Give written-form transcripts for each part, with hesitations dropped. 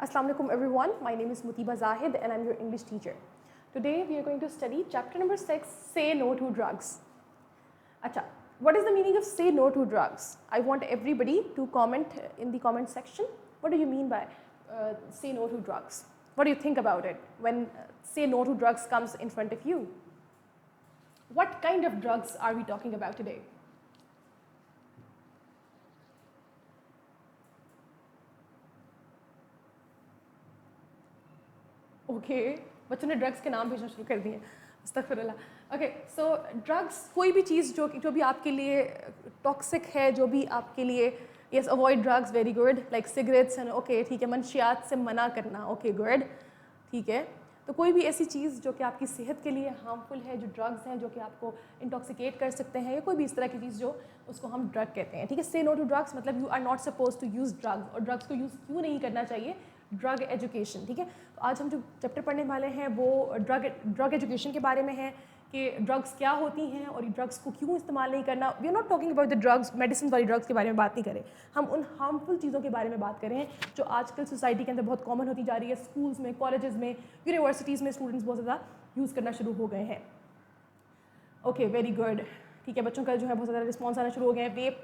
Assalamu alaikum everyone, my name is Mutiba Zahid and I'm your English teacher. Today we are going to study chapter number 6, Say No to Drugs. Acha, what is the meaning of say no to drugs? I want everybody to comment in the comment section. What do you mean by say no to drugs? What do you think about it when say no to drugs comes in front of you? What kind of drugs are we talking about today? Okay बच्चों ने drugs के नाम भेजना शुरू कर दिए अस्तगफिरुल्लाह। Okay so drugs कोई भी चीज़ जो भी आपके लिए टॉक्सिक है, जो भी आपके लिए yes avoid drugs very good like cigarettes and okay ठीक है, मंशियात से मना करना ओके गुड ठीक है। तो कोई भी ऐसी चीज़ जो कि आपकी सेहत के लिए हार्मफुल है, जो ड्रग्स हैं जो कि आपको इंटॉक्सिकेट कर सकते हैं, या कोई भी इस तरह की चीज़ जो उसको हम ड्रग कहते हैं ठीक है। से नो टू ड्रग्स मतलब you are not suppose to use drugs, और ड्रग्स को यूज़ क्यों नहीं करना चाहिए, ड्रग एजुकेशन ठीक है। तो आज हम जो चैप्टर पढ़ने वाले हैं वो ड्रग एजुकेशन के बारे में है कि ड्रग्स क्या होती हैं और ये ड्रग्स को क्यों इस्तेमाल नहीं करना। We are not talking about the drugs, medicine वाली ड्रग्स के बारे में बात नहीं करें, हम उन हार्मफुल चीज़ों के बारे में बात करें जो आजकल सोसाइटी के अंदर बहुत कॉमन होती जा रही है। स्कूल्स में, कॉलेजेस में, यूनिवर्सिटीज़ में स्टूडेंट्स बहुत ज़्यादा यूज़ करना शुरू हो गए हैं। ओके वेरी गुड ठीक है, बच्चों का जो है बहुत ज़्यादा रिस्पॉन्स आना शुरू हो गया है। वेप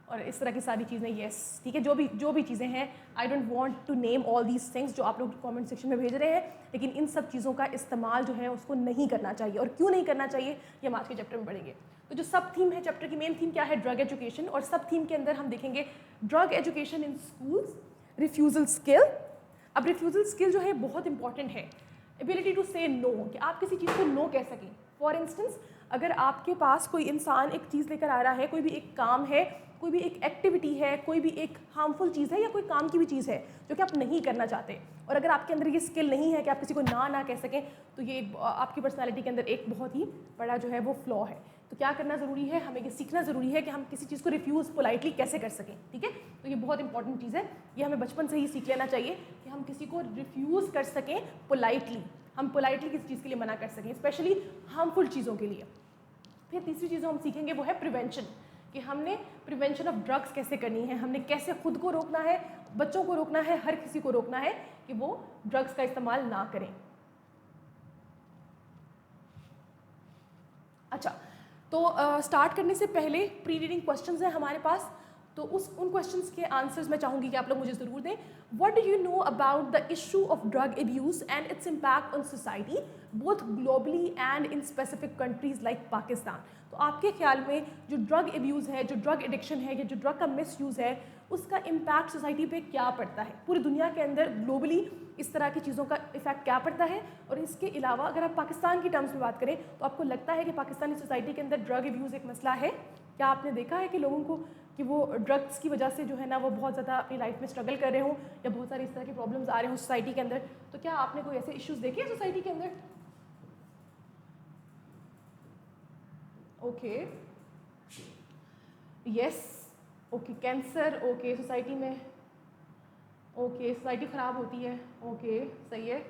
और इस तरह की सारी चीज़ें येस ठीक है, जो भी चीज़ें हैं I don't want to name all these things जो आप लोग कमेंट सेक्शन में भेज रहे हैं, लेकिन इन सब चीज़ों का इस्तेमाल जो है उसको नहीं करना चाहिए। और क्यों नहीं करना चाहिए ये हम आज के चैप्टर में पढ़ेंगे। तो जो सब थीम है चैप्टर की, मेन थीम क्या है, ड्रग एजुकेशन, और सब थीम के अंदर हम देखेंगे drug education in schools, refusal skill. अब रिफ्यूज़ल स्किल जो है बहुत इंपॉर्टेंट है, एबिलिटी टू से नो, कि आप किसी चीज़ को नो कह सकें। फॉर इंस्टेंस अगर आपके पास कोई इंसान एक चीज़ लेकर आ रहा है, कोई भी एक काम है, कोई भी एक एक्टिविटी है, कोई भी एक हार्मफुल चीज़ है, या कोई काम की भी चीज़ है जो कि आप नहीं करना चाहते, और अगर आपके अंदर ये स्किल नहीं है कि आप किसी को ना कह सकें, तो ये आपकी पर्सनालिटी के अंदर एक बहुत ही बड़ा जो है वो फ्लॉ है। तो क्या करना ज़रूरी है, हमें ये सीखना ज़रूरी है कि हम किसी चीज़ को रिफ्यूज़ पोलाइटली कैसे कर सकें ठीक है। तो ये बहुत इंपॉर्टेंट चीज़ है, ये हमें बचपन से ही सीख लेना चाहिए कि हम किसी को रिफ्यूज़ कर सकें पोलाइटली, हम पोलाइटली किसी चीज़ के लिए मना कर सकें, स्पेशली हार्मफुल चीज़ों के लिए। फिर तीसरी चीज़ हम सीखेंगे वो है प्रिवेंशन, कि हमने प्रिवेंशन ऑफ ड्रग्स कैसे करनी है, हमने कैसे खुद को रोकना है, बच्चों को रोकना है, हर किसी को रोकना है कि वो ड्रग्स का इस्तेमाल ना करें। अच्छा तो स्टार्ट करने से पहले प्री रीडिंग क्वेश्चंस हैं हमारे पास, तो उन क्वेश्चंस के आंसर्स मैं चाहूँगी कि आप लोग मुझे ज़रूर दें। What do you know about the issue of drug abuse and its impact on society both globally and in specific countries like Pakistan. तो आपके ख्याल में जो ड्रग एब्यूज़ है, जो ड्रग एडिक्शन है, या जो ड्रग का मिस यूज़ है, उसका इम्पैक्ट सोसाइटी पे क्या पड़ता है, पूरी दुनिया के अंदर ग्लोबली इस तरह की चीज़ों का इफेक्ट क्या पड़ता है। और इसके अलावा अगर आप पाकिस्तान की टर्म्स में बात करें तो आपको लगता है कि पाकिस्तानी सोसाइटी के अंदर ड्रग एब्यूज़ एक मसला है। क्या आपने देखा है कि लोगों को कि वो ड्रग्स की वजह से जो है ना वो बहुत ज़्यादा अपनी लाइफ में स्ट्रगल कर रहे हों, या बहुत सारी इस तरह की प्रॉब्लम्स आ रहे हों सोसाइटी के अंदर। तो क्या आपने कोई ऐसे इश्यूज़ देखे हैं सोसाइटी के अंदर? Okay yes okay, cancer okay, society में ओके, सोसाइटी ख़राब होती है ओके सही है।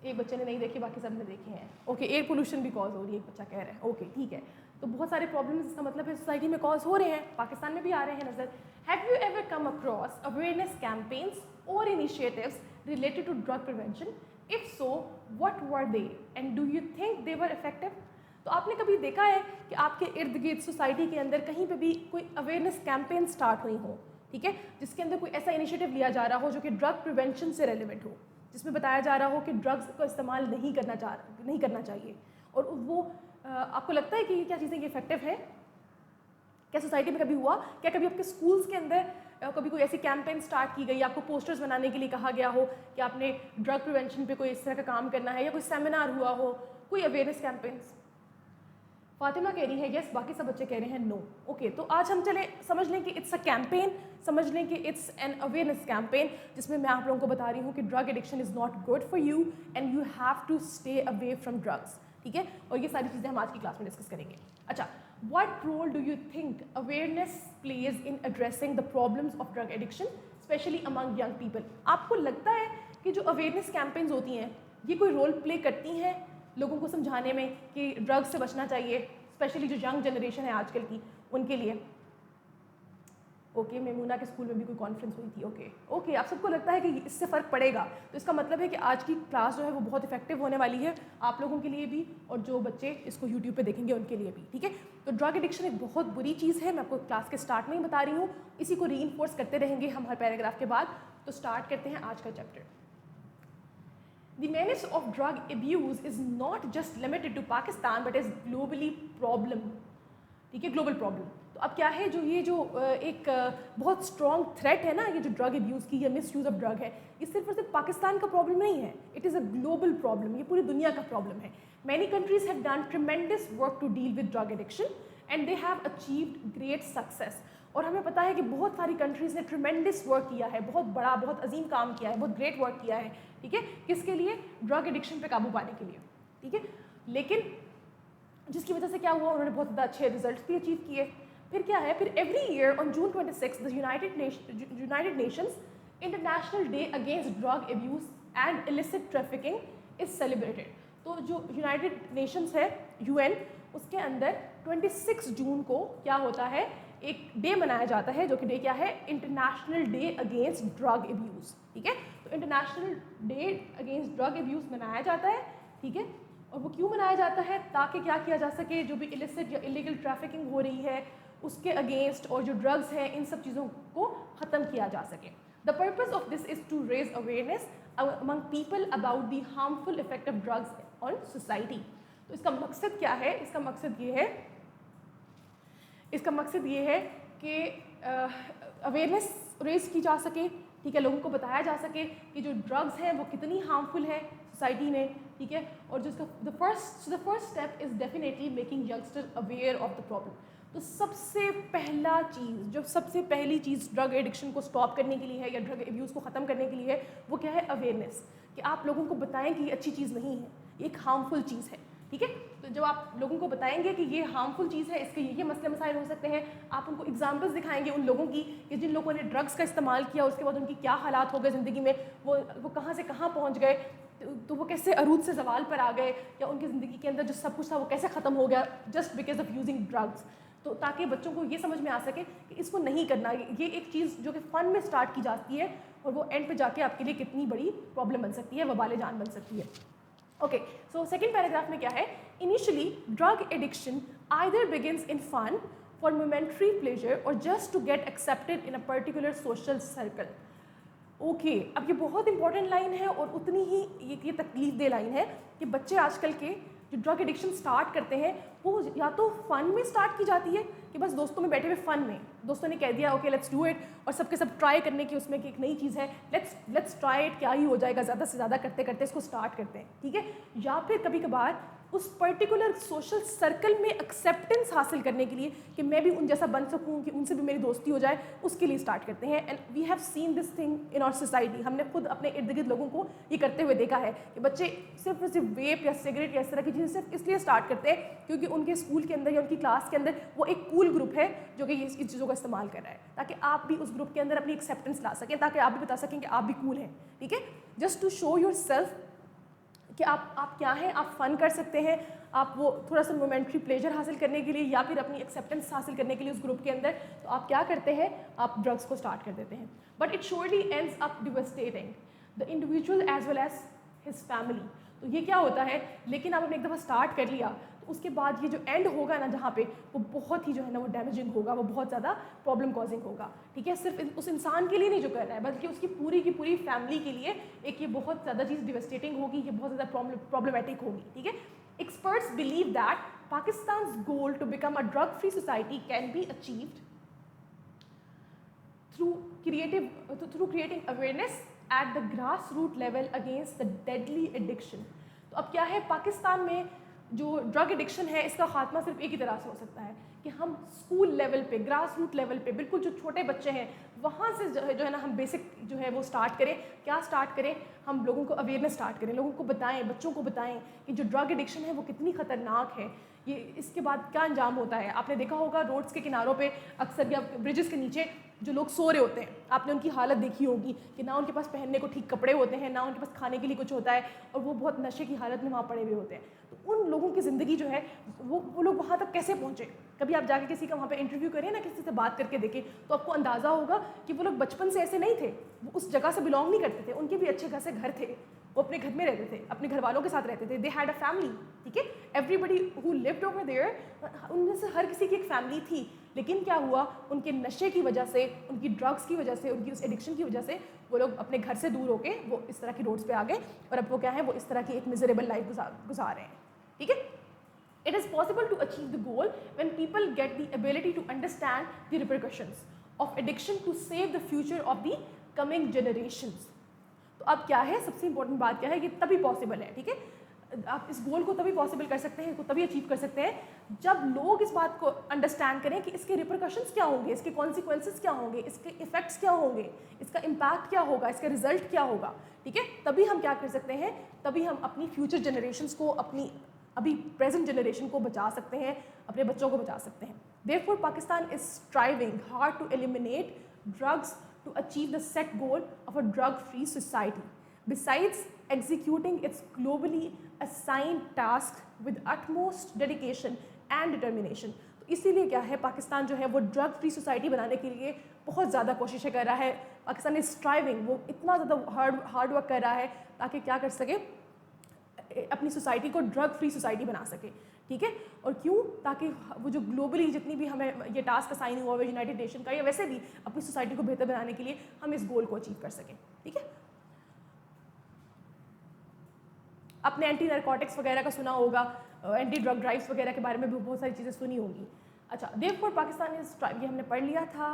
एक बच्चे ने नहीं देखे, बाकी सब ने देखे हैं ओके। एयर पोल्यूशन भी कॉज हो रही है, एक बच्चा कह रहा है ओके ठीक है। तो बहुत सारे प्रॉब्लम्स इसका मतलब है सोसाइटी में कॉज हो रहे हैं, पाकिस्तान में भी आ रहे हैं नज़र। Have you ever come across awareness campaigns और initiatives related to drug prevention? If so what were they and do you think they were effective? तो आपने कभी देखा है कि आपके इर्द गिर्द सोसाइटी के अंदर कहीं पे भी कोई अवेयरनेस कैंपेन स्टार्ट हुई हो ठीक है, जिसके अंदर कोई ऐसा इनिशिएटिव लिया जा रहा हो जो कि ड्रग प्रिवेंशन से रेलिवेंट हो, जिसमें बताया जा रहा हो कि ड्रग्स का इस्तेमाल नहीं करना चाहिए, और वो आपको लगता है कि क्या चीज़ें ये इफेक्टिव है? क्या सोसाइटी में कभी हुआ, क्या कभी आपके स्कूल्स के अंदर कभी कोई ऐसी कैंपेन स्टार्ट की गई, आपको पोस्टर्स बनाने के लिए कहा गया हो कि आपने ड्रग प्रिवेंशन पे कोई इस तरह का काम करना है, या कोई सेमिनार हुआ हो, कोई अवेयरनेस कैंपेन्स? फातिमा कह रही है यस, बाकी सब बच्चे कह रहे हैं नो ओके। तो आज हम चले समझ लें कि इट्स अ कैंपेन, समझ लें कि इट्स एन अवेयरनेस कैंपेन, जिसमें मैं आप लोगों को बता रही हूँ कि drug addiction is not good for you and you have to stay away from drugs ठीक है। और ये सारी चीज़ें हम आज की क्लास में डिस्कस करेंगे। अच्छा, what role do you think awareness plays in addressing the problems of drug addiction specially among young people? आपको लगता है कि जो अवेयरनेस कैंपेन्स होती हैं ये कोई रोल प्ले करती हैं लोगों को समझाने में कि ड्रग्स से बचना चाहिए, स्पेशली जो यंग जनरेशन है आजकल की, उनके लिए? ओके मेमूना के स्कूल में भी कोई कॉन्फ्रेंस हुई थी, ओके आप सबको लगता है कि इससे फ़र्क पड़ेगा, तो इसका मतलब है कि आज की क्लास जो है वो बहुत इफेक्टिव होने वाली है आप लोगों के लिए भी और जो बच्चे इसको यूट्यूब पे देखेंगे उनके लिए भी, ठीक है। तो ड्रग एडिक्शन एक बहुत बुरी चीज़ है, मैं आपको क्लास के स्टार्ट में ही बता रही हूँ, इसी को रीइंफोर्स करते रहेंगे हम हर पैराग्राफ के बाद। तो स्टार्ट करते हैं आज का chapter. The menace of drug abuse is not just limited to Pakistan but is globally problem, ठीक है, ग्लोबल प्रॉब्लम। तो अब क्या है, जो ये जो एक बहुत स्ट्रॉन्ग थ्रेट है ना, ये जो ड्रग एब्यूज़ की या मिस यूज़ ऑफ ड्रग है, ये सिर्फ और सिर्फ पाकिस्तान का प्रॉब्लम नहीं है, it is a global problem, ये पूरी दुनिया का प्रॉब्लम है। Many countries have done tremendous work to deal with drug addiction and they have achieved great success. और हमें पता है कि बहुत सारी कंट्रीज़ ने ट्रिमेंडस वर्क किया है, बहुत बड़ा बहुत अजीम काम किया है, बहुत ग्रेट वर्क किया है, ठीक है, किसके लिए, ड्रग एडिक्शन पे काबू पाने के लिए, ठीक है। लेकिन जिसकी वजह से क्या हुआ, उन्होंने बहुत ज़्यादा अच्छे रिजल्ट्स भी अचीव किए। फिर क्या है, फिर every year on June 26 the United Nations international day against drug abuse and illicit trafficking is celebrated. तो जो यूनाइटेड नेशंस है UN, उसके अंदर 26 जून को क्या होता है, एक डे मनाया जाता है, जो कि डे क्या है, international day against drug abuse, ठीक है। तो international day against drug abuse मनाया जाता है, ठीक है। और वो क्यों मनाया जाता है, ताकि क्या किया जा सके, जो भी इलिसिट या इलीगल ट्रैफिकिंग हो रही है उसके अगेंस्ट, और जो ड्रग्स हैं इन सब चीज़ों को ख़त्म किया जा सके। The purpose of this is to raise awareness among people about the harmful effect of drugs on society. तो इसका मकसद क्या है, इसका मकसद ये है कि अवेयरनेस रेज की जा सके, ठीक है, लोगों को बताया जा सके कि जो ड्रग्स हैं वो कितनी हार्मफुल है सोसाइटी में, ठीक है। और जिसका the first step is definitely making youngster aware of the problem. तो सबसे पहली चीज़ ड्रग एडिक्शन को स्टॉप करने के लिए है या ड्रग एब्यूज़ को ख़त्म करने के लिए है, वो क्या है, अवेयरनेस, कि आप लोगों को बताएं कि ये अच्छी चीज़ नहीं है, ये एक हार्मफुल चीज़ है, ठीक है। तो जब आप लोगों को बताएंगे कि ये हार्मफुल चीज़ है, इसके ये मसले मसाइल हो सकते हैं, आप उनको एग्जांपल्स दिखाएंगे उन लोगों की कि जिन लोगों ने ड्रग्स का इस्तेमाल किया, उसके बाद उनकी क्या हालात हो गए ज़िंदगी में, वो कहाँ से कहाँ पहुँच गए, तो वो कैसे अरूज से जवाल पर आ गए, या उनकी ज़िंदगी के अंदर जो सब कुछ था वो कैसे ख़त्म हो गया just because of using drugs. तो ताकि बच्चों को ये समझ में आ सके कि इसको नहीं करना, ये एक चीज़ जो कि फ़न में स्टार्ट की जाती है और वो एंड पे जाके आपके लिए कितनी बड़ी प्रॉब्लम बन सकती है, वबाले जान बन सकती है। ओके, सो सेकेंड पैराग्राफ में क्या है, initially drug addiction either begins in fun for momentary pleasure और just to get accepted in a particular social circle. Okay, अब ये बहुत इंपॉर्टेंट लाइन है और उतनी ही ये तकलीफ दे लाइन है कि बच्चे आजकल के जो ड्रग एडिक्शन स्टार्ट करते हैं वो या तो फ़न में स्टार्ट की जाती है कि बस दोस्तों में बैठे हुए फ़न में, दोस्तों ने कह दिया ओके लेट्स डू इट, और सबके सब ट्राई करने की उसमें कि एक नई चीज़ है, लेट्स ट्राई इट, क्या ही हो जाएगा, ज़्यादा से ज़्यादा करते करते इसको स्टार्ट करते हैं, ठीक है। या फिर कभी कभार उस पर्टिकुलर सोशल सर्कल में एक्सेप्टेंस हासिल करने के लिए कि मैं भी उन जैसा बन सकूं, कि उनसे भी मेरी दोस्ती हो जाए, उसके लिए स्टार्ट करते हैं। And we have seen this thing in our society, हमने खुद अपने इर्द गिर्द लोगों को ये करते हुए देखा है कि बच्चे सिर्फ वेप या सिगरेट या इस तरह की चीज़ें सिर्फ इसलिए स्टार्ट करते हैं क्योंकि उनके स्कूल के अंदर या उनकी क्लास के अंदर वो एक कूल ग्रुप है जो कि इस चीज़ों का इस्तेमाल कर रहा है, ताकि आप भी उस ग्रुप के अंदर अपनी एक्सेप्टेंस ला सकें, ताकि आप भी बता सकें कि आप भी कूल हैं, ठीक है। Just to show yourself कि आप क्या हैं, आप फ़न कर सकते हैं, आप वो थोड़ा सा मोमेंट्री प्लेजर हासिल करने के लिए या फिर अपनी एक्सेप्टेंस हासिल करने के लिए उस ग्रुप के अंदर, तो आप क्या करते हैं, आप ड्रग्स को स्टार्ट कर देते हैं। But it surely ends up devastating the individual as well as his family. तो ये क्या होता है, लेकिन आपने एक दफ़ा स्टार्ट कर लिया तो उसके बाद ये जो एंड होगा ना, जहाँ पे वो बहुत ही जो है ना वो डैमेजिंग होगा, वो बहुत ज़्यादा प्रॉब्लम कॉजिंग होगा, ठीक है। सिर्फ उस इंसान के लिए नहीं जो कर रहा है, बल्कि उसकी पूरी की पूरी फैमिली के लिए एक ये बहुत ज़्यादा चीज़ डिवास्टेटिंग होगी, ये बहुत ज़्यादा प्रॉब्लमेटिक होगी, ठीक है। Experts believe that Pakistan's goal to become a drug-free society can be achieved through creating awareness at the grassroots level against the deadly addiction. तो अब क्या है, पाकिस्तान में जो ड्रग एडिक्शन है इसका खात्मा सिर्फ एक ही तरह से हो सकता है कि हम स्कूल लेवल पे, ग्रास रूट लेवल पे, बिल्कुल जो छोटे बच्चे हैं वहाँ से जो है ना हम बेसिक जो है वो स्टार्ट करें। क्या स्टार्ट करें, हम लोगों को अवेयरनेस स्टार्ट करें, लोगों को बताएं, बच्चों को बताएं कि जो ड्रग एडिक्शन है वो कितनी ख़तरनाक है, ये इसके बाद क्या अंजाम होता है। आपने देखा होगा रोड्स के किनारों पे अक्सर या ब्रिजेस के नीचे जो लोग सो रहे होते हैं, आपने उनकी हालत देखी होगी कि ना उनके पास पहनने को ठीक कपड़े होते हैं, ना उनके पास खाने के लिए कुछ होता है, और वो बहुत नशे की हालत में वहाँ पड़े हुए होते हैं। तो उन लोगों की ज़िंदगी जो है वो लोग वहाँ तक कैसे पहुँचे? कभी आप जाके किसी का वहाँ पे इंटरव्यू करें ना, किसी से बात करके देखें, तो आपको अंदाज़ा होगा कि वो लोग बचपन से ऐसे नहीं थे, वो उस जगह से बिलोंग नहीं करते थे, उनके भी अच्छे खासे घर थे, वो अपने घर में रहते थे, अपने घर वालों के साथ रहते थे, दे हैड अ फैमिली, ठीक है, everybody who lived over there, उनमें से हर किसी की एक फैमिली थी। लेकिन क्या हुआ, उनके नशे की वजह से, उनकी ड्रग्स की वजह से, उनकी उस एडिक्शन की वजह से वो लोग अपने घर से दूर होके वो इस तरह की रोड्स पे आ गए, और अब वो क्या है, वो इस तरह की एक मिजरेबल लाइफ गुजार रहे हैं, ठीक है। It is possible to achieve the goal when people get the ability to understand the repercussions of addiction to save the future of the coming generations. तो अब क्या है, सबसे इंपॉर्टेंट बात क्या है, ये तभी पॉसिबल है, ठीक है। आप इस गोल को तभी पॉसिबल कर सकते हैं, इसको तभी अचीव कर सकते हैं जब लोग इस बात को अंडरस्टैंड करें कि इसके रिपरकशंस क्या होंगे, इसके कॉन्सिक्वेंसेस क्या होंगे, इसके इफेक्ट्स क्या होंगे, इसका इम्पैक्ट क्या होगा, इसका रिजल्ट क्या होगा, ठीक है। तभी हम क्या कर सकते हैं, तभी हम अपनी फ्यूचर जनरेशन्स को, अपनी अभी प्रेजेंट जनरेशन को बचा सकते हैं, अपने बच्चों को बचा सकते हैं। Therefore, Pakistan is striving hard to eliminate drugs to achieve the set goal of a drug-free society. Besides executing its globally assigned task with utmost dedication and determination. तो इसीलिए क्या है, पाकिस्तान जो है वो ड्रग फ्री सोसाइटी बनाने के लिए बहुत ज़्यादा कोशिशें कर रहा है। पाकिस्तान इज स्ट्राइविंग, वो इतना ज़्यादा हार्ड वर्क कर रहा है ताकि क्या कर सके, अपनी सोसाइटी को ड्रग फ्री सोसाइटी बना सके, ठीक है। और क्यों, ताकि वो जो ग्लोबली जितनी भी हमें ये टास्क असाइन हुआ है यूनाइटेड नेशन का, या वैसे भी अपनी सोसाइटी को बेहतर बनाने के लिए हम इस गोल को अचीव कर सकें, ठीक है। आपने एंटी नारकोटिक्स वगैरह का सुना होगा, एंटी ड्रग ड्राइव्स वगैरह के बारे में भी बहुत सारी चीज़ें सुनी होंगी। अच्छा, देयरफॉर पाकिस्तान इज, ये हमने पढ़ लिया था,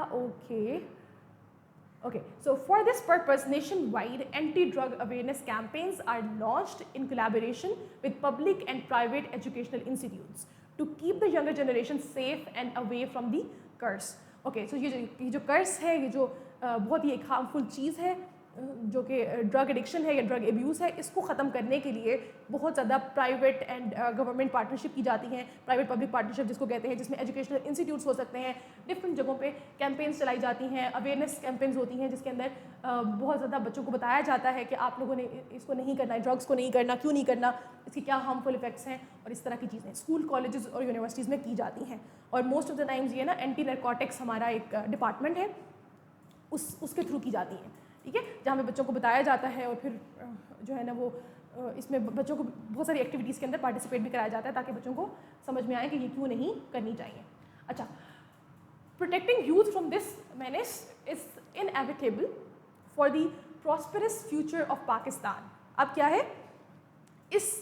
Okay, so for this purpose, nationwide anti-drug awareness campaigns are launched in collaboration with public and private educational institutes to keep the younger generation safe and away from the curse. Okay, so ये जो कर्स है, ये जो बहुत ही एक harmful चीज़ है, जो कि ड्रग एडिक्शन है या ड्रग एब्यूज़ है, इसको ख़त्म करने के लिए बहुत ज़्यादा प्राइवेट एंड गवर्नमेंट पार्टनरशिप की जाती हैं, प्राइवेट पब्लिक पार्टनरशिप जिसको कहते हैं, जिसमें एजुकेशनल इंस्टीट्यूट्स हो सकते हैं, डिफरेंट जगहों पे कैंपेन्स चलाई जाती हैं, अवेयरनेस कैंपेन्स होती हैं, जिसके अंदर बहुत ज़्यादा बच्चों को बताया जाता है कि आप लोगों ने इसको नहीं करना है, ड्रग्स को नहीं करना, क्यों नहीं करना, इसके क्या हार्मफुल इफेक्ट्स हैं, और इस तरह की चीज़ें स्कूल, कॉलेजेस और यूनिवर्सिटीज़ में की जाती हैं। और मोस्ट ऑफ द टाइम्स ये ना एंटी नारकोटिक्स हमारा एक डिपार्टमेंट है, उसके थ्रू की जाती हैं, ठीक है, जहाँ पे बच्चों को बताया जाता है, और फिर जो है ना वो इसमें बच्चों को बहुत सारी एक्टिविटीज़ के अंदर पार्टिसिपेट भी कराया जाता है ताकि बच्चों को समझ में आए कि ये क्यों नहीं करनी चाहिए। अच्छा, protecting youth from this menace is inevitable for the prosperous future of Pakistan. अब क्या है, इस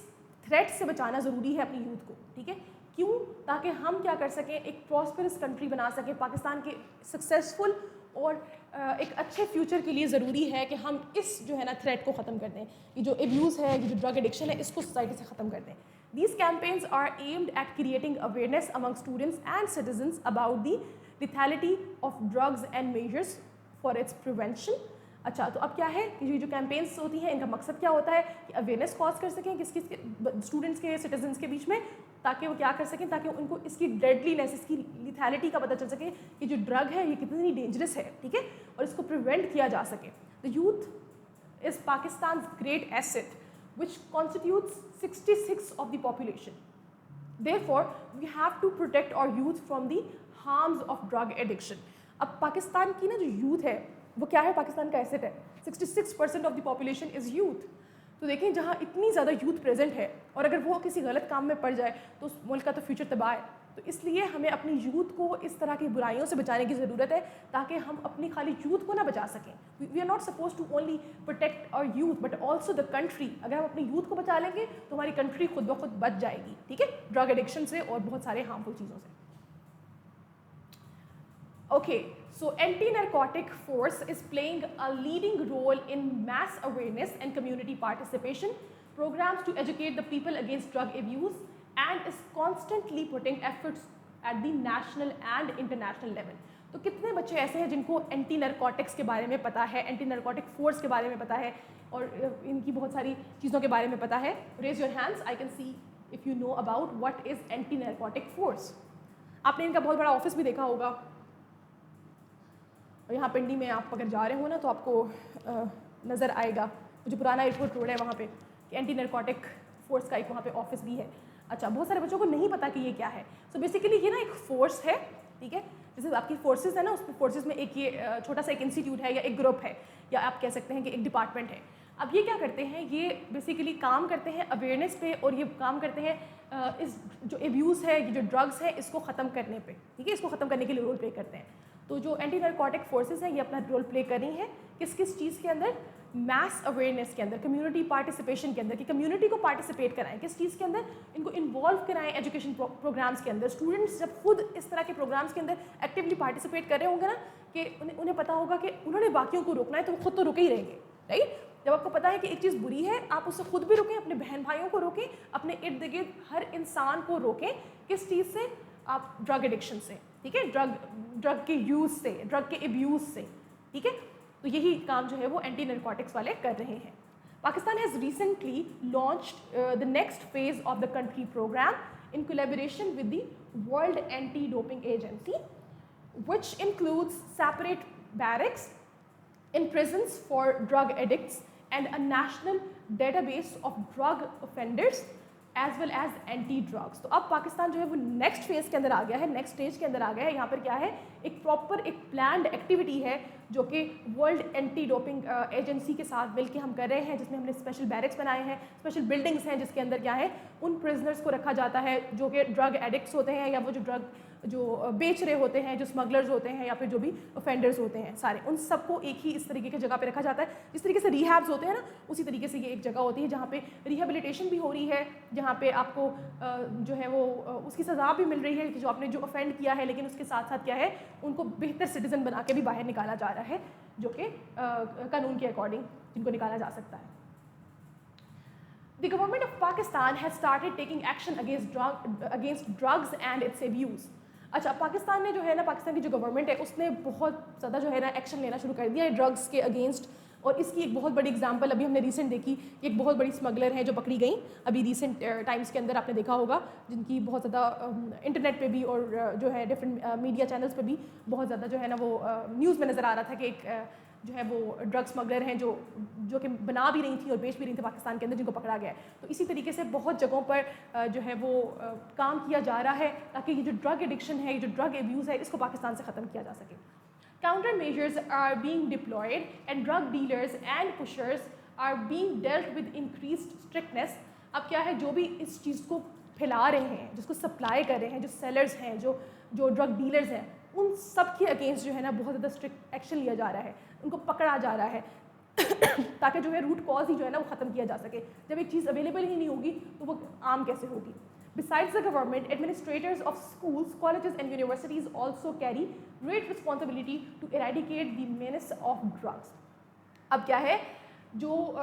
थ्रेट से बचाना ज़रूरी है अपनी यूथ को, ठीक है, क्यों, ताकि हम क्या कर सकें, एक प्रॉस्पेरस कंट्री बना सकें, पाकिस्तान के सक्सेसफुल और एक अच्छे फ्यूचर के लिए ज़रूरी है कि हम इस जो है ना थ्रेट को ख़त्म कर दें, ये जो एब्यूज़ है, ये जो ड्रग एडिक्शन है, इसको सोसाइटी से ख़त्म कर दें। These campaigns are aimed at creating awareness among students and citizens about the lethality of drugs and measures for its prevention. अच्छा, तो अब क्या है, ये जो कैंपेन्स होती हैं, इनका मकसद क्या होता है कि अवेयरनेस कॉज कर सकें किस स्टूडेंट्स के, सिटीजन्स के बीच में, ताकि वो क्या कर सकें, ताकि उनको इसकी डेडलीनेस, इसकी लिथैलिटी का पता चल सके कि जो ड्रग है ये कितनी डेंजरस है, ठीक है, और इसको प्रिवेंट किया जा सके। The youth is Pakistan great asset which constitutes 66 of the population. Therefore, we have to protect our youth from the harms of drug addiction. अब पाकिस्तान की ना जो यूथ है वो क्या है, पाकिस्तान का एसेट है, 66% of the population is youth. तो देखें, जहाँ इतनी ज़्यादा यूथ प्रेजेंट है और अगर वो किसी गलत काम में पड़ जाए तो उस मुल्क का तो फ्यूचर तबाह है। तो इसलिए हमें अपनी यूथ को इस तरह की बुराइयों से बचाने की ज़रूरत है ताकि हम अपनी खाली यूथ को ना बचा सकें। We are not suppose to only protect our youth but also the country. अगर हम अपनी यूथ को बचा लेंगे तो हमारी कंट्री खुद ब खुद बच जाएगी, ठीक है, ड्रग एडिक्शन से और बहुत सारे हार्मफुल चीज़ों से। Okay, so anti-narcotic force is playing a leading role in mass awareness and community participation programs to educate the people against drug abuse and is constantly putting efforts at the national and international level. तो कितने बच्चे ऐसे हैं जिनको anti narcotics के बारे में पता है, एंटी नारकोटिक फोर्स के बारे में पता है और इनकी बहुत सारी चीज़ों के बारे में पता है? Raise your hands, I can see if you know about what is anti narcotic force. आपने इनका बहुत बड़ा ऑफिस भी देखा होगा, और यहाँ पिंडी में आप अगर जा रहे हो ना तो आपको नज़र आएगा, मुझे पुराना एयरपोर्ट रोड है वहाँ पे, कि एंटी नारकोटिक फोर्स का एक वहाँ पे ऑफिस भी है। अच्छा, बहुत सारे बच्चों को नहीं पता कि ये क्या है। सो बेसिकली ये ना एक फोर्स है, ठीक है, जैसे आपकी फोर्सेस है ना, उस फोर्सेस में एक ये छोटा सा एक इंस्टीट्यूट है या एक ग्रुप है, या आप कह सकते हैं कि एक डिपार्टमेंट है। अब ये क्या करते हैं, ये बेसिकली काम करते हैं अवेयरनेस पे, और ये काम करते हैं इस जो एब्यूज़ है, ये जो ड्रग्स है, इसको ख़त्म करने पे, ठीक है, इसको ख़त्म करने के लिए रोल प्ले करते हैं। तो जो एंटी नारकोटिक फोर्सेस हैं ये अपना रोल प्ले कर रही हैं किस किस चीज़ के अंदर, मैस अवेयरनेस के अंदर, कम्युनिटी पार्टिसिपेशन के अंदर, कि कम्युनिटी को पार्टिसिपेट कराएं, किस चीज़ के अंदर, इनको इन्वॉल्व कराएं एजुकेशन प्रोग्राम्स के अंदर। स्टूडेंट्स जब खुद इस तरह के प्रोग्राम्स के अंदर एक्टिवली पार्टिसिपेट कर रहे होंगे ना, कि उन्हें पता होगा कि उन्होंने बाकियों को रोकना है, तो वो खुद तो रुके ही रहेंगे, राइट। जब आपको पता है कि एक चीज़ बुरी है, आप उससे खुद भी रोकें, अपने बहन भाइयों को रोकें, अपने इर्द गिर्द हर इंसान को रोकें। किस चीज़ से? आप ड्रग एडिक्शन से, ठीक है, ड्रग के यूज़ से, ड्रग के एब्यूज़ से, ठीक है। तो यही काम जो है वो एंटी नारकोटिक्स वाले कर रहे हैं। Pakistan has recently launched the next phase of the country program in collaboration with the world anti doping agency, which includes separate barracks in prisons for drug addicts and a national database of drug offenders as well as anti-drugs। तो अब पाकिस्तान जो है वो next phase के अंदर आ गया है, next stage के अंदर आ गया है। यहाँ पर क्या है, एक प्रॉपर एक प्लान्ड एक्टिविटी है जो कि वर्ल्ड एंटी डोपिंग एजेंसी के साथ मिलकर हम कर रहे हैं, जिसमें हमने स्पेशल बैरक्स बनाए हैं, स्पेशल बिल्डिंग्स हैं, जिसके अंदर क्या है, उन प्रिजनर्स को रखा जाता है जो कि ड्रग एडिक्ट्स होते हैं, या वो जो ड्रग जो बेच रहे होते हैं, जो स्मगलर्स होते हैं, या फिर जो भी ऑफेंडर्स होते हैं, सारे उन सबको एक ही इस तरीके की जगह पे रखा जाता है। जिस तरीके से रिहैब्स होते हैं ना, उसी तरीके से ये एक जगह होती है जहाँ पे रिहेबिलिटेशन भी हो रही है, जहाँ पे आपको जो है वो उसकी सज़ा भी मिल रही है कि जो आपने जो ऑफेंड किया है, लेकिन उसके साथ साथ क्या है, उनको बेहतर सिटीज़न बना के भी बाहर निकाला जा रहा है, जो कि कानून के अकॉर्डिंग जिनको निकाला जा सकता है। The government of Pakistan has started taking action against drugs and its abuse। अच्छा, पाकिस्तान ने जो है ना, पाकिस्तान की जो गवर्नमेंट है उसने बहुत ज़्यादा जो है ना एक्शन लेना शुरू कर दिया है ड्रग्स के अगेंस्ट। और इसकी एक बहुत बड़ी एग्जांपल अभी हमने रिसेंट देखी, एक बहुत बड़ी स्मगलर है जो पकड़ी गई अभी रिसेंट टाइम्स के अंदर, आपने देखा होगा, जिनकी बहुत ज़्यादा इंटरनेट पे भी और जो है डिफरेंट मीडिया चैनल्स पे भी बहुत ज़्यादा जो है ना वो न्यूज़ में नज़र आ रहा था कि एक जो है वो ड्रग स्मगलर हैं जो कि बना भी रही थी और बेच भी रही थी पाकिस्तान के अंदर, जिनको पकड़ा गया है। तो इसी तरीके से बहुत जगहों पर जो है वो काम किया जा रहा है ताकि ये जो ड्रग एडिक्शन है, ये जो ड्रग एब्यूज़ है, इसको पाकिस्तान से ख़त्म किया जा सके। Counter measures are being deployed and drug dealers and pushers are being dealt with increased strictness. अब क्या है, जो भी इस चीज़ को फैला रहे हैं, जिसको सप्लाई कर रहे हैं, जो सेलर्स हैं, जो ड्रग डीलर्स हैं, उन सब के अगेंस्ट जो है ना बहुत ज़्यादा स्ट्रिक्ट एक्शन लिया जा रहा है, उनको पकड़ा जा रहा है ताकि जो है रूट कॉज ही जो है ना वो ख़त्म किया जा सके। जब एक चीज़ अवेलेबल ही नहीं होगी तो वो आम कैसे होगी। Besides the government, administrators of schools, colleges and universities also carry great responsibility to eradicate the menace of drugs। अब क्या है, जो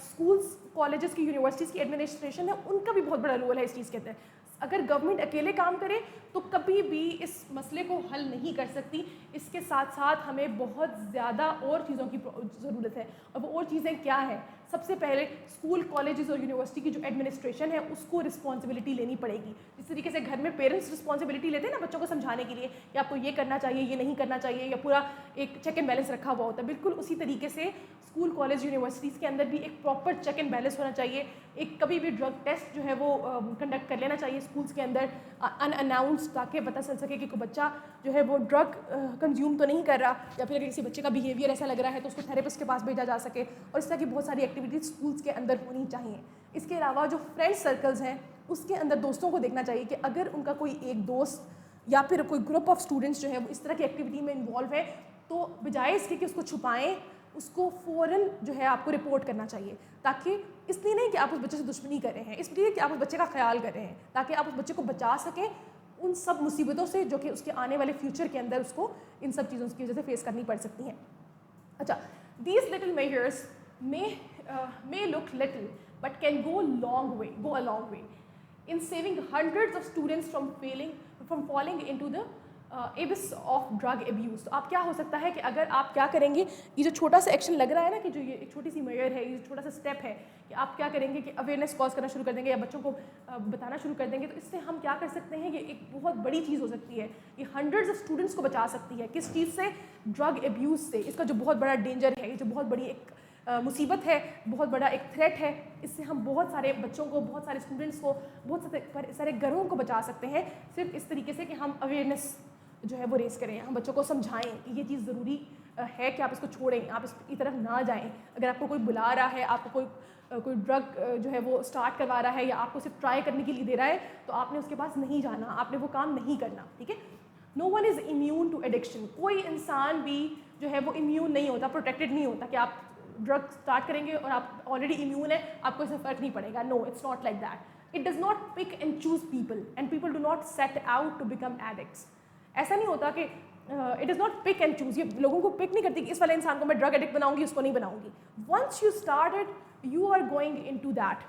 स्कूल्स, कॉलेजेस की, यूनिवर्सिटीज़ की एडमिनिस्ट्रेशन है, उनका भी बहुत बड़ा रोल है इस चीज़ के अंदर। अगर गवर्नमेंट अकेले काम करे तो कभी भी इस मसले को हल नहीं कर सकती। इसके साथ साथ हमें बहुत ज़्यादा और चीज़ों की ज़रूरत है, और वो और चीज़ें क्या हैं? सबसे पहले स्कूल, कॉलेजेस और यूनिवर्सिटी की जो एडमिनिस्ट्रेशन है उसको रिस्पॉन्सिबिलिटी लेनी पड़ेगी। जिस तरीके से घर में पेरेंट्स रिस्पॉन्सिबिलिटी लेते हैं ना बच्चों को समझाने के लिए कि आपको ये करना चाहिए, ये नहीं करना चाहिए, या पूरा एक चेक एंड बैलेंस रखा हुआ होता है, बिल्कुल उसी तरीके से स्कूल, कॉलेज, यूनिवर्सिटीज़ के अंदर भी एक प्रॉपर चेक एंड बैलेंस होना चाहिए। एक कभी भी ड्रग टेस्ट जो है वो कंडक्ट कर लेना चाहिए स्कूल्स के अंदर अनअनाउंस, ताकि पता चल सके कि कोई बच्चा जो है वो ड्रग कंज्यूम तो नहीं कर रहा, या फिर अगर किसी बच्चे का बिहेवियर ऐसा लग रहा है तो उसको थेरेपिस्ट के पास भेजा जा सके। और इस तरह की बहुत सारी एक्टिविटीज़ स्कूल्स के अंदर होनी चाहिए। इसके अलावा जो फ्रेंड सर्कल्स हैं उसके अंदर दोस्तों को देखना चाहिए कि अगर उनका कोई एक दोस्त या फिर कोई ग्रुप ऑफ स्टूडेंट्स जो है वो इस तरह की एक्टिविटी में इन्वॉल्व है, तो बजाय इसके कि उसको छुपाएं, उसको फ़ौरन जो है आपको रिपोर्ट करना चाहिए। ताकि इसलिए नहीं कि आप उस बच्चे से दुश्मनी कर रहे हैं, इसलिए कि आप उस बच्चे का ख्याल कर रहे हैं, ताकि आप उस बच्चे को बचा सकें उन सब मुसीबतों से जो कि उसके आने वाले फ्यूचर के अंदर उसको इन सब चीज़ों की वजह से फेस करनी पड़ सकती हैं। अच्छा, these little measures may look little but can go a long way in saving hundreds of students from falling into the एबिस of drug abuse. तो आप क्या हो सकता है कि अगर आप क्या करेंगे, ये जो छोटा सा एक्शन लग रहा है ना कि जो ये एक छोटी सी मेजर है, ये छोटा सा स्टेप है कि आप क्या करेंगे कि अवेयरनेस कॉज करना शुरू कर देंगे या बच्चों को बताना शुरू कर देंगे, तो इससे हम क्या कर सकते हैं, ये एक बहुत बड़ी चीज़ हो सकती है, ये हंड्रेड्स ऑफ स्टूडेंट्स को बचा सकती है। किस चीज़ से? ड्रग एब्यूज़ से। इसका जो बहुत बड़ा डेंजर है, ये जो बहुत बड़ी एक मुसीबत है, बहुत बड़ा एक थ्रेट है, इससे हम बहुत सारे बच्चों को, बहुत सारे स्टूडेंट्स को, बहुत सारे घरों को बचा सकते हैं सिर्फ इस तरीके से कि हम अवेयरनेस जो है वो रेस करें, हम बच्चों को समझाएं कि ये चीज़ ज़रूरी है कि आप इसको छोड़ें, आप इसकी तरफ ना जाएं। अगर आपको कोई बुला रहा है, आपको कोई ड्रग जो है वो स्टार्ट करवा रहा है या आपको सिर्फ ट्राई करने के लिए दे रहा है, तो आपने उसके पास नहीं जाना, आपने वो काम नहीं करना, ठीक है। No one is immune to addiction. कोई इंसान भी जो है वो इम्यून नहीं होता, प्रोटेक्टेड नहीं होता कि आप ड्रग स्टार्ट करेंगे और आप ऑलरेडी इम्यून है, आपको इससे फ़र्क नहीं पड़ेगा। No, it's not like that. It does not pick and choose people and people do not set out to become addicts. ऐसा नहीं होता कि it is not pick and choose. ये लोगों को पिक नहीं करती कि इस वाले इंसान को मैं ड्रग एडिक्ट बनाऊंगी, उसको नहीं बनाऊंगी। Once you started, you are going into that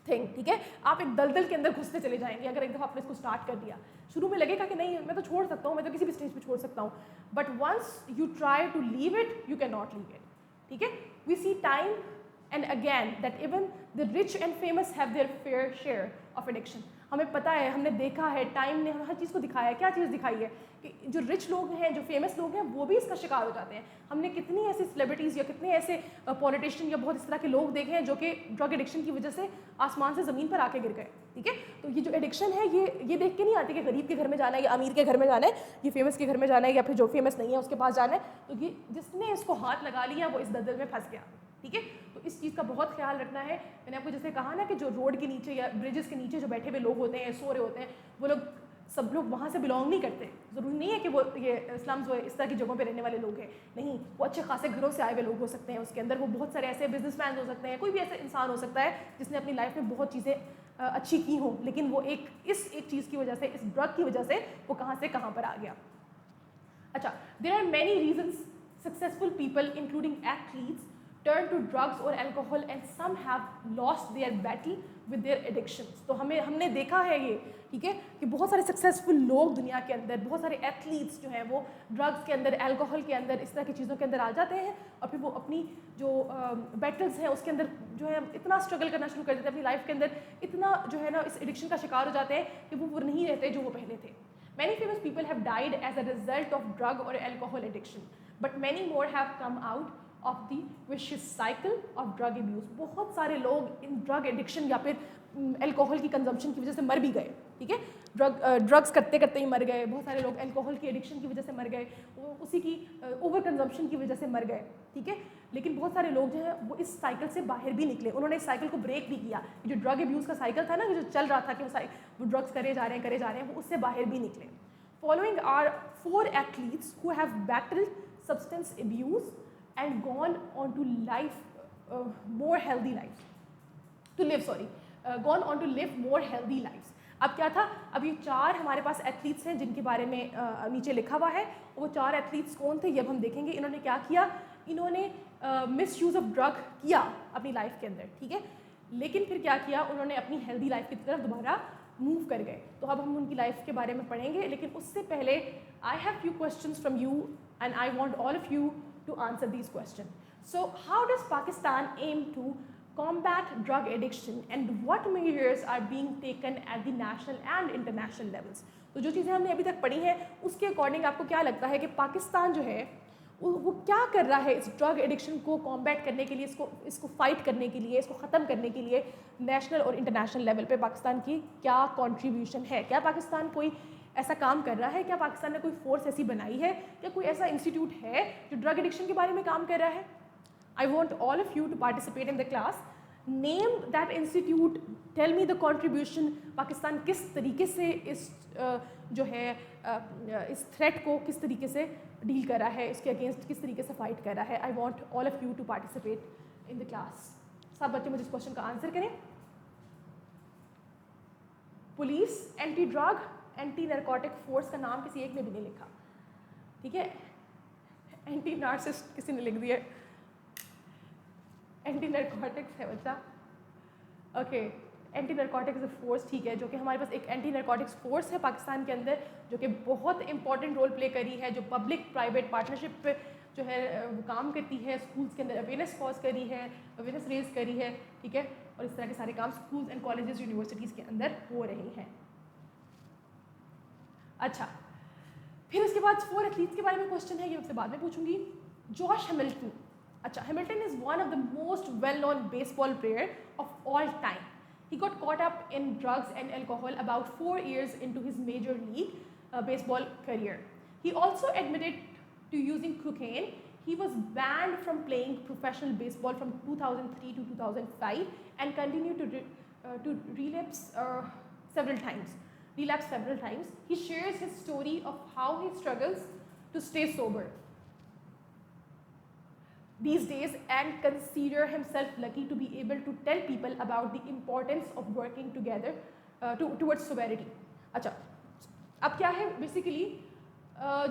thing, ठीक है। आप एक दलदल के अंदर घुसते चले जाएंगे अगर एक दफ़ा आपने इसको स्टार्ट कर दिया। शुरू में लगेगा कि नहीं मैं तो छोड़ सकता हूँ, मैं तो किसी भी स्टेज पे छोड़ सकता हूँ, but once you try to leave it, you can not leave it, ठीक है। We see time and again that even the rich and famous have their fair share of addiction. हमें पता है, हमने देखा है, टाइम ने हर चीज़ को दिखाया है। क्या चीज़ दिखाई है कि जो रिच लोग हैं, जो फेमस लोग हैं, वो भी इसका शिकार हो जाते हैं। हमने कितनी ऐसी सेलिब्रिटीज़ या कितने ऐसे पॉलिटिशियन या बहुत इस तरह के लोग देखे हैं जो कि ड्रग एडिक्शन की वजह से आसमान से ज़मीन पर आके गिर गए, ठीक है। तो ये जो एडिक्शन है, ये देख के नहीं आती कि गरीब के घर में जाना है या अमीर के घर में जाना है, ये फेमस के घर में जाना है या फिर जो फेमस नहीं है उसके पास जाना है। तो ये जिसने इसको हाथ लगा लिया वो इस दलदल में फंस गया, ठीक है। तो इस चीज़ का बहुत ख्याल रखना है। मैंने आपको जैसे कहा ना कि जो रोड के नीचे या ब्रिजेस के नीचे जो बैठे हुए लोग होते हैं, सो रहे होते हैं, वो लोग सब लोग वहाँ से बिलोंग नहीं करते। ज़रूरी नहीं है कि वो ये स्लम्स इस तरह की जगहों पे रहने वाले लोग हैं, नहीं, वो अच्छे खासे घरों से आए हुए लोग हो सकते हैं। उसके अंदर वो बहुत सारे ऐसे बिजनेसमैन हो सकते हैं, कोई भी ऐसा इंसान हो सकता है जिसने अपनी लाइफ में बहुत चीज़ें अच्छी की हों, लेकिन वो एक चीज़ की वजह से, इस ड्रग की वजह से वो कहाँ से कहाँ पर आ गया। अच्छा, there are many reasons successful people including athletes turn to drugs or alcohol and some have lost their battle with their addictions। तो हमने देखा है ये, ठीक है, कि बहुत सारे सक्सेसफुल लोग दुनिया के अंदर, बहुत सारे एथलीट्स जो हैं वो ड्रग्स के अंदर, अल्कोहल के अंदर, इस तरह की चीज़ों के अंदर आ जाते हैं और फिर वो अपनी जो बैटल्स हैं उसके अंदर जो है इतना स्ट्रगल करना शुरू कर देते हैं अपनी लाइफ के अंदर, इतना जो है ना इस एडिक्शन का शिकार हो जाते हैं कि वो नहीं रहते जो वो पहले थे। Many famous people have died as a result of drug or alcohol addiction, but many more have come out of the vicious cycle of drug abuse। बहुत सारे लोग इन ड्रग एडिक्शन या फिर अल्कोहल की कंजम्पशन की वजह से मर भी गए, ठीक है। ड्रग्स करते करते ही मर गए, बहुत सारे लोग अल्कोहल की एडिक्शन की वजह से मर गए, उसी की ओवर कंजम्पशन की वजह से मर गए, ठीक है। लेकिन बहुत सारे लोग जो हैं वो इस साइकिल से बाहर भी निकले, उन्होंने इस साइकिल को ब्रेक भी किया। जो ड्रग एब्यूज़ का साइकिल था ना, जो चल रहा था कि वो ड्रग्स करे जा रहे हैं, वो उससे बाहर भी निकले। Following are 4 athletes who have battled substance abuse and gone on to more healthy lives, gone on to live more healthy lives। अब क्या था, अब ये 4 हमारे पास एथलीट्स हैं जिनके बारे में नीचे लिखा हुआ है। वो 4 एथलीट्स कौन थे ये अब हम देखेंगे। इन्होंने क्या किया, इन्होंने मिस यूज़ ऑफ ड्रग किया अपनी लाइफ के अंदर, ठीक है, लेकिन फिर क्या किया, उन्होंने अपनी हेल्दी लाइफ की तरफ दोबारा मूव कर गए। तो अब हम उनकी लाइफ के बारे में पढ़ेंगे, लेकिन उससे पहले I have few questions from you and I want all of you to answer these questions. So how does Pakistan aim to combat drug addiction and what measures are being taken at the national and international levels? तो जो चीज़ें हमने अभी तक पढ़ी हैं उसके according आपको क्या लगता है कि पाकिस्तान जो है वो क्या कर रहा है इस ड्रग एडिक्शन को कॉम्बैट करने के लिए, इसको फाइट करने के लिए, इसको ख़त्म करने के लिए नेशनल और इंटरनेशनल लेवल पे पाकिस्तान की क्या कॉन्ट्रीब्यूशन है? क्या पाकिस्तान कोई ऐसा काम कर रहा है? क्या पाकिस्तान ने कोई फोर्स ऐसी बनाई है? क्या कोई ऐसा इंस्टीट्यूट है जो ड्रग एडिक्शन के बारे में काम कर रहा है? I want all of you to participate in the class. Name that institute, tell me the contribution. Pakistan किस तरीके से इस जो है इस थ्रेट को किस तरीके से डील कर रहा है, इसके अगेंस्ट किस तरीके से फाइट कर रहा है। I want all of you to participate in the class. सब बच्चे मुझे इस क्वेश्चन का आंसर करें। Police, anti drug, anti narcotic force का नाम किसी एक ने भी नहीं लिखा, ठीक है। एंटी नार्सिस्ट किसी ने लिख दिया, एंटी नारकोटिक्स है बच्चा, ओके। एंटी नारकोटिक्स फोर्स, ठीक है, जो कि हमारे पास एक एंटी नारकोटिक्स फोर्स है पाकिस्तान के अंदर, जो कि बहुत इंपॉर्टेंट रोल प्ले करी है, जो पब्लिक प्राइवेट पार्टनरशिप पे जो है वो काम करती है, स्कूल्स के अंदर अवेयरनेस कॉज करी है, अवेयरनेस रेज करी है, ठीक है, और इस तरह के सारे काम स्कूल्स एंड कॉलेजेस यूनिवर्सिटीज़ के अंदर हो रहे हैं। अच्छा, फिर उसके बाद 4 एथलीट्स के बारे में क्वेश्चन है, ये आपसे बाद में पूछूंगी। जॉश हैमिल्टन, अच्छा, Hamilton is one of the most well known baseball player of all time. He got caught up in drugs and alcohol about 4 years into his major league baseball career. He also admitted to using cocaine. He was banned from playing professional baseball from 2003 to 2005 and continued to relapse several times. He shares his story of how he struggles to stay sober these days and consider himself lucky to be able to tell people about the importance of working together towards sobriety. अच्छा, अब क्या है basically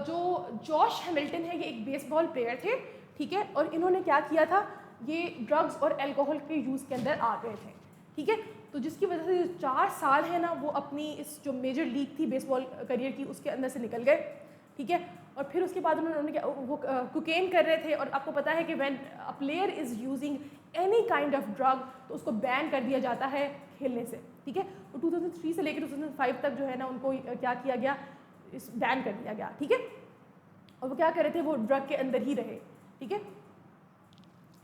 जो Josh Hamilton है, ये एक baseball player थे, ठीक है, और इन्होंने क्या किया था, ये ड्रग्स और अल्कोहल के यूज़ के अंदर आ गए थे, ठीक है, तो जिसकी वजह से 4 साल है ना वो अपनी इस जो मेजर लीग थी बेसबॉल करियर की उसके अंदर से निकल गए, ठीक है, और फिर उसके बाद उन्होंने क्या, वो कोकेन कर रहे थे, और आपको पता है कि when a player is using any kind of drug तो उसको बैन कर दिया जाता है खेलने से, ठीक है, और 2003 से लेकर 2005 तक जो है ना उनको क्या किया गया, इस बैन कर दिया गया, ठीक है, और वो क्या कर रहे थे, वो ड्रग के अंदर ही रहे, ठीक है।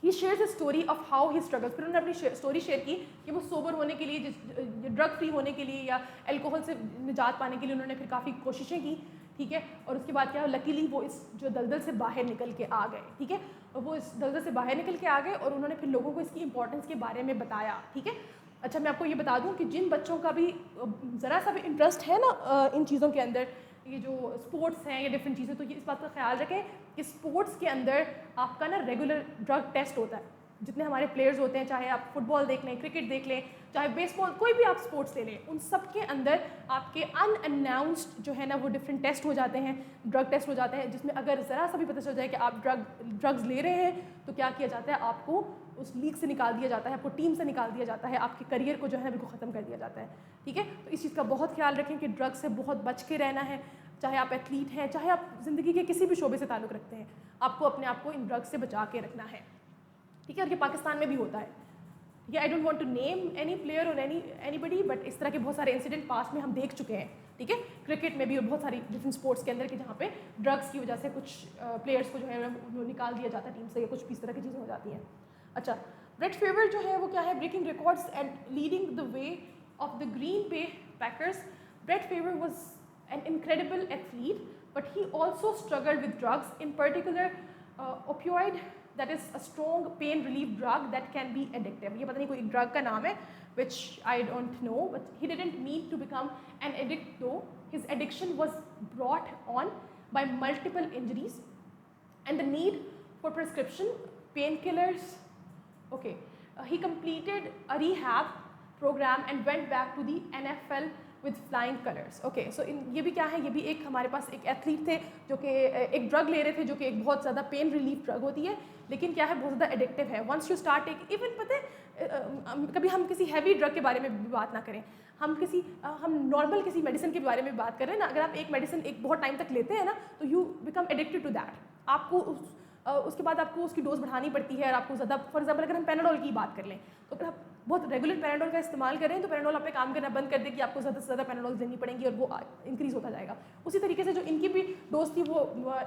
He shares a story of how he struggles, फिर उन्होंने अपनी स्टोरी शेयर की कि वो सोबर होने के लिए, ड्रग फ्री होने के लिए या अल्कोहल से निजात पाने के लिए उन्होंने फिर काफ़ी कोशिशें की, ठीक है, और उसके बाद क्या, लकीली वो इस जो दलदल से बाहर निकल के आ गए, ठीक है, और वो इस दलदल से बाहर निकल के आ गए और उन्होंने फिर लोगों को इसकी इंपॉर्टेंस के बारे में बताया, ठीक है। अच्छा, मैं आपको ये बता दूं कि जिन बच्चों का भी ज़रा सा भी इंटरेस्ट है ना इन चीज़ों के अंदर, ये जो स्पोर्ट्स हैं या डिफरेंट चीज़ें, तो ये इस बात का ख्याल रखें कि स्पोर्ट्स के अंदर आपका ना रेगुलर ड्रग टेस्ट होता है। जितने हमारे प्लेयर्स होते हैं, चाहे आप फुटबॉल देख लें, क्रिकेट देख लें, चाहे बेसबॉल, कोई भी आप स्पोर्ट्स ले लें, उन सब के अंदर आपके अनअनाउंस्ड जो है ना वो डिफरेंट टेस्ट हो जाते हैं, ड्रग टेस्ट हो जाते हैं, जिसमें अगर ज़रा सा भी पता चल जाए कि आप ड्रग्स ले रहे हैं तो क्या किया जाता है, आपको उस लीग से निकाल दिया जाता है, आपको टीम से निकाल दिया जाता है, आपके करियर को जो है ना बिल्कुल ख़त्म कर दिया जाता है, ठीक है। तो इस चीज़ का बहुत ख्याल रखें कि ड्रग्स से बहुत बच के रहना है, चाहे आप एथलीट हैं, चाहे आप ज़िंदगी के किसी भी शोबे से ताल्लुक़ रखते हैं, आपको अपने आप को इन ड्रग्स से बचा के रखना है, ठीक है। और ये पाकिस्तान में भी होता है, ठीक है। I don't want to name any player और एनीबडी, बट इस तरह के बहुत सारे इंसिडेंट पास्ट में हम देख चुके हैं, ठीक है, क्रिकेट में भी और बहुत सारी डिफरेंट स्पोर्ट्स के अंदर कि जहाँ पे ड्रग्स की वजह से कुछ प्लेयर्स को जो है वो निकाल दिया जाता है टीम से, या कुछ भी इस तरह की चीज़ें हो जाती हैं। अच्छा, ब्रेट फेवर जो है वो क्या है, breaking records and leading the way of the Green Bay Packers. Brett Favre was an incredible athlete, but he also struggled with drugs, in particular opioid, that is a strong pain relief drug that can be addictive. ये पता नहीं कोई एक drug का नाम है, which I don't know, but he didn't need to become an addict though. His addiction was brought on by multiple injuries and the need for prescription painkillers. Okay, he completed a rehab program and went back to the NFL with flying colors. Okay, so ये भी क्या है, ये भी एक हमारे पास एक athlete थे जो कि एक ड्रग ले रहे थे जो कि एक बहुत ज़्यादा पेन रिलीफ ड्रग होती है, लेकिन क्या है बहुत ज़्यादा एडिक्टिव है। Once you start take, even पता है कभी हम किसी हैवी ड्रग के बारे में भी बात ना करें, हम नॉर्मल किसी मेडिसिन के बारे में बात करें ना, अगर आप एक मेडिसिन एक बहुत टाइम तक लेते हैं ना तो you become addicted to that. आपको उसके बाद आपको उसकी डोज बढ़ानी पड़ती है और आपको ज़्यादा, फॉर एग्जाम्पल अगर हम पैनाडोल की बात कर लें तो अगर आप बहुत रेगुलर पैनाडोल का इस्तेमाल करें तो पैनाडोल आप पे काम करना बंद कर दे कि आपको ज़्यादा से ज़्यादा पैनाडोल देनी पड़ेंगी और वो इंक्रीज़ होता जाएगा। उसी तरीके से जो इनकी भी डोज थी वो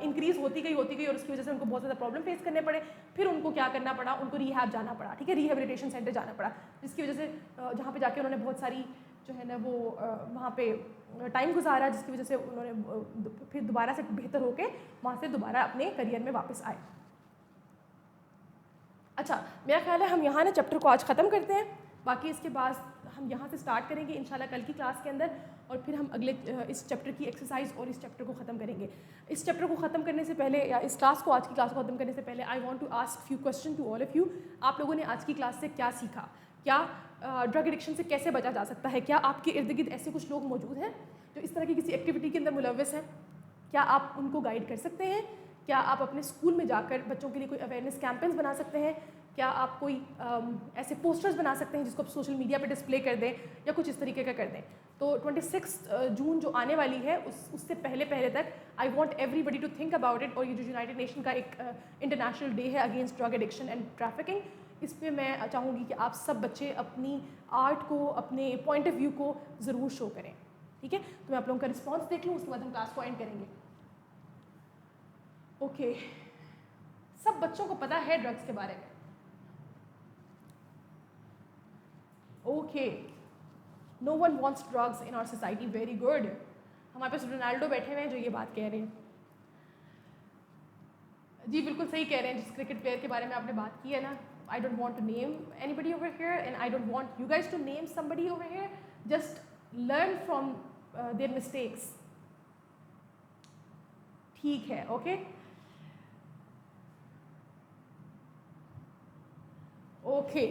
इंक्रीज़ होती गई और उसकी वजह से उनको बहुत ज़्यादा प्रॉब्लम फेस करने पड़े। फिर उनको क्या करना पड़ा, उनको रिहैब जाना पड़ा, ठीक है, रिहेबिलिटेशन सेंटर जाना पड़ा, जिसकी वजह से जहाँ पर जाके उन्होंने बहुत सारी जो है ना वो वहाँ पे टाइम गुजारा, जिसकी वजह से उन्होंने फिर दोबारा से बेहतर होके वहाँ से दोबारा अपने करियर में वापस आए। अच्छा, मेरा ख्याल है हम यहाँ ना चैप्टर को आज ख़त्म करते हैं, बाकी इसके बाद हम यहाँ से स्टार्ट करेंगे इंशाल्लाह कल की क्लास के अंदर, और फिर हम अगले इस चैप्टर की एक्सरसाइज और इस चैप्टर को ख़त्म करेंगे। इस चैप्टर को ख़त्म करने से पहले या इस क्लास को, आज की क्लास को ख़त्म करने से पहले I want to ask few question to all of you. आप लोगों ने आज की क्लास से क्या सीखा? क्या ड्रग एडिक्शन से कैसे बचा जा सकता है? क्या आपके इर्द गिर्द ऐसे कुछ लोग मौजूद हैं जो इस तरह की किसी एक्टिविटी के अंदर मुलव्वस हैं? क्या आप उनको गाइड कर सकते हैं? क्या आप अपने स्कूल में जाकर बच्चों के लिए कोई अवेयरनेस कैंपेन्स बना सकते हैं क्या आप कोई ऐसे पोस्टर्स बना सकते हैं जिसको आप सोशल मीडिया पे डिस्प्ले कर दें या कुछ इस तरीके का कर दें। तो 26 जून जो आने वाली है उससे पहले तक I want everybody to think about it. और ये जो यूनाइटेड नेशन का एक इंटरनेशनल डे है against drug addiction and trafficking, इस पर मैं चाहूँगी कि आप सब बच्चे अपनी आर्ट को, अपने पॉइंट ऑफ व्यू को ज़रूर शो करें। ठीक है, तो मैं आप लोगों का रिस्पॉन्स देख लूँ, उसके बाद हम क्लास को एंड करेंगे। ओके, सब बच्चों को पता है ड्रग्स के बारे में। Okay, no one wants drugs in our society, very good. हमारे पास रोनाल्डो बैठे हुए हैं जो ये बात कह रहे हैं। जी बिल्कुल सही कह रहे हैं, जिस क्रिकेट प्लेयर के बारे में आपने बात की है ना, I don't want to name anybody over here and I don't want you guys to name somebody over here. Just learn from their mistakes. ठीक है, ओके ओके,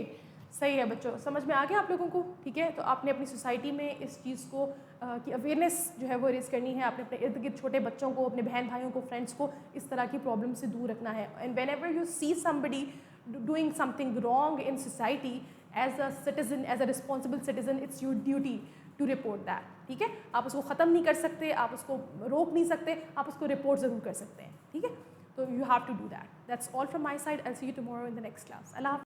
सही है बच्चों, समझ में आ गया आप लोगों को। ठीक है, तो आपने अपनी सोसाइटी में इस चीज़ को की अवेयरनेस जो है वो रेज करनी है। आपने अपने इर्द गिर्द छोटे बच्चों को, अपने बहन भाइयों को, फ्रेंड्स को इस तरह की प्रॉब्लम से दूर रखना है। And when ever you see somebody doing something wrong in society, as a citizen, as a responsible citizen, it's your duty to report that. ठीक है, आप उसको ख़त्म नहीं कर सकते, आप उसको रोक नहीं सकते, आप उसको रिपोर्ट ज़रूर कर सकते हैं। ठीक है, तो you have to do that. That's all from my side. I'll see you tomorrow in the next class. Allah